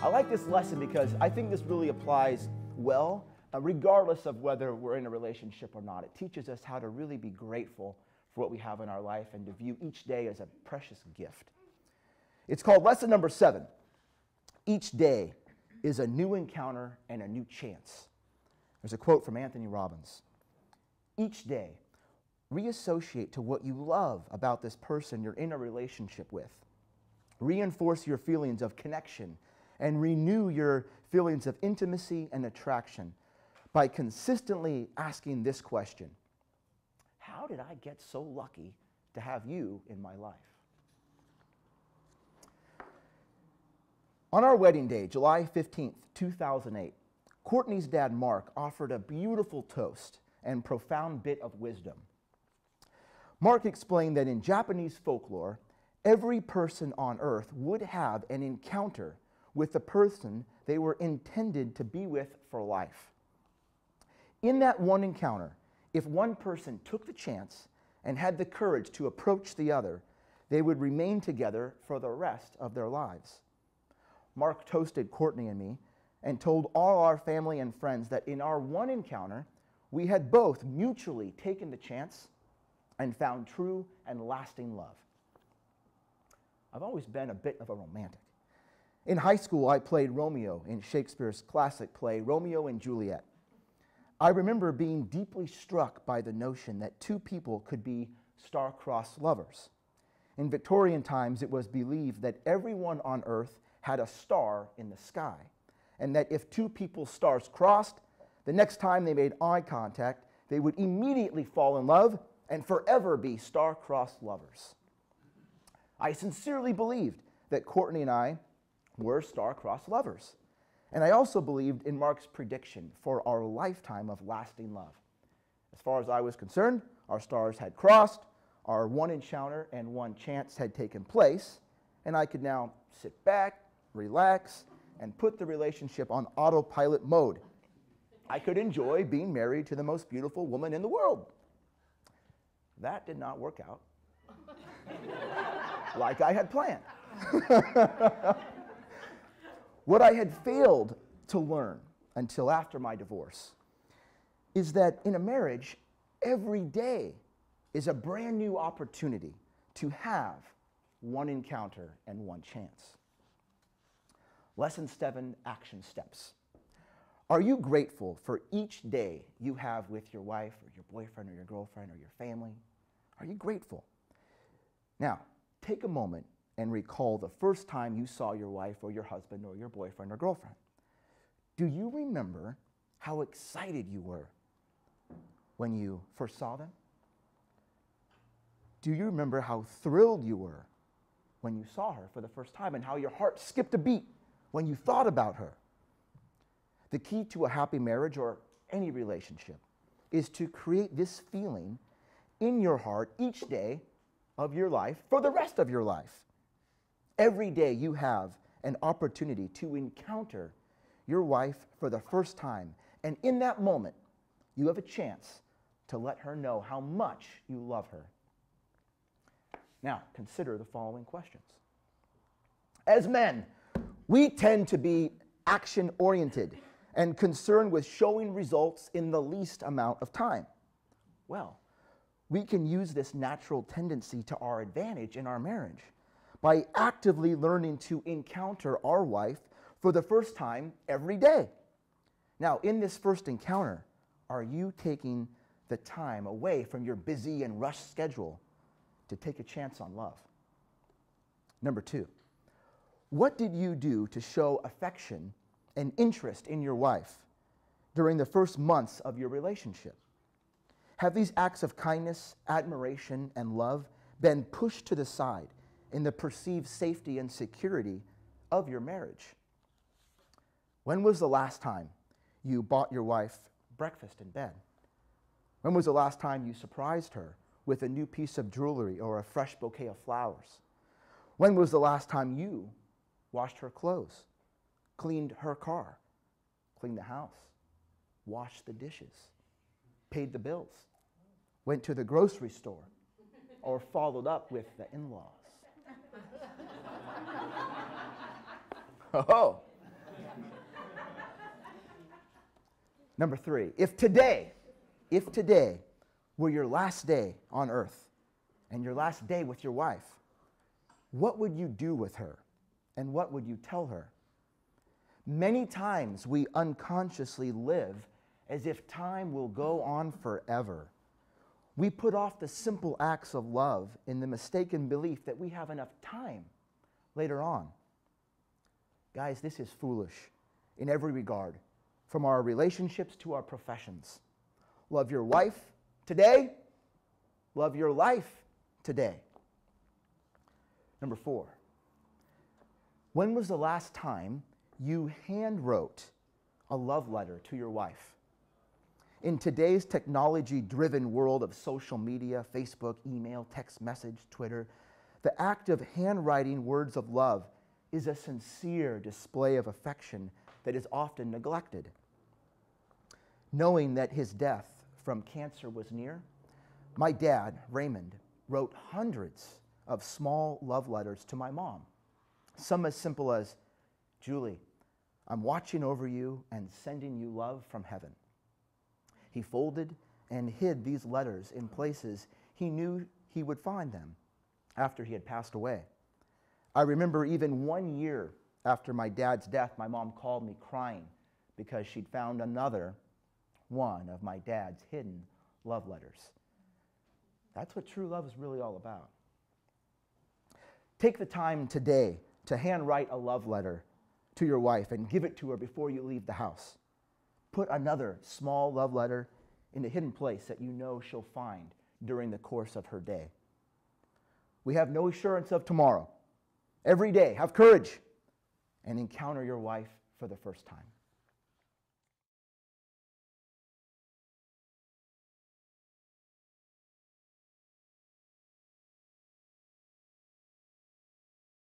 I like this lesson because I think this really applies well, regardless of whether we're in a relationship or not. It teaches us how to really be grateful for what we have in our life and to view each day as a precious gift. It's called lesson number 7. Each day is a new encounter and a new chance. There's a quote from Anthony Robbins. Each day, reassociate to what you love about this person you're in a relationship with. Reinforce your feelings of connection and renew your feelings of intimacy and attraction by consistently asking this question: how did I get so lucky to have you in my life? On our wedding day, July 15th, 2008, Courtney's dad, Mark, offered a beautiful toast and profound bit of wisdom. Mark explained that in Japanese folklore, every person on earth would have an encounter with the person they were intended to be with for life. In that one encounter, if one person took the chance and had the courage to approach the other, they would remain together for the rest of their lives. Mark toasted Courtney and me and told all our family and friends that in our one encounter, we had both mutually taken the chance and found true and lasting love. I've always been a bit of a romantic. In high school, I played Romeo in Shakespeare's classic play, Romeo and Juliet. I remember being deeply struck by the notion that two people could be star-crossed lovers. In Victorian times, it was believed that everyone on earth had a star in the sky, and that if two people's stars crossed, the next time they made eye contact, they would immediately fall in love and forever be star-crossed lovers. I sincerely believed that Courtney and I were star-crossed lovers. And I also believed in Mark's prediction for our lifetime of lasting love. As far as I was concerned, our stars had crossed, our one encounter and one chance had taken place, and I could now sit back, relax, and put the relationship on autopilot mode. I could enjoy being married to the most beautiful woman in the world. That did not work out like I had planned. What I had failed to learn until after my divorce is that in a marriage, every day is a brand new opportunity to have one encounter and one chance. Lesson 7, action steps. Are you grateful for each day you have with your wife or your boyfriend or your girlfriend or your family? Are you grateful? Now, take a moment and recall the first time you saw your wife or your husband or your boyfriend or girlfriend. Do you remember how excited you were when you first saw them? Do you remember how thrilled you were when you saw her for the first time and how your heart skipped a beat when you thought about her? The key to a happy marriage or any relationship is to create this feeling in your heart each day of your life for the rest of your life. Every day you have an opportunity to encounter your wife for the first time, and in that moment, you have a chance to let her know how much you love her. Now, consider the following questions. As men, we tend to be action-oriented and concerned with showing results in the least amount of time. Well, we can use this natural tendency to our advantage in our marriage by actively learning to encounter our wife for the first time every day. Now, in this first encounter, are you taking the time away from your busy and rushed schedule to take a chance on love? Number 2, what did you do to show affection and interest in your wife during the first months of your relationship? Have these acts of kindness, admiration, and love been pushed to the side in the perceived safety and security of your marriage? When was the last time you bought your wife breakfast in bed? When was the last time you surprised her with a new piece of jewelry or a fresh bouquet of flowers? When was the last time you washed her clothes, cleaned her car, cleaned the house, washed the dishes, paid the bills, went to the grocery store, or followed up with the in-laws? Oh, Number 3, if today were your last day on earth and your last day with your wife, what would you do with her and what would you tell her? Many times we unconsciously live as if time will go on forever. We put off the simple acts of love in the mistaken belief that we have enough time later on. Guys, this is foolish in every regard, from our relationships to our professions. Love your wife today. Love your life today. Number 4, when was the last time you handwrote a love letter to your wife? In today's technology-driven world of social media, Facebook, email, text message, Twitter, the act of handwriting words of love is a sincere display of affection that is often neglected. Knowing that his death from cancer was near, my dad, Raymond, wrote hundreds of small love letters to my mom. Some as simple as, "Julie, I'm watching over you and sending you love from heaven." He folded and hid these letters in places he knew he would find them after he had passed away. I remember even 1 year after my dad's death, my mom called me crying because she'd found another one of my dad's hidden love letters. That's what true love is really all about. Take the time today to handwrite a love letter to your wife and give it to her before you leave the house. Put another small love letter in a hidden place that you know she'll find during the course of her day. We have no assurance of tomorrow. Every day, have courage and encounter your wife for the first time.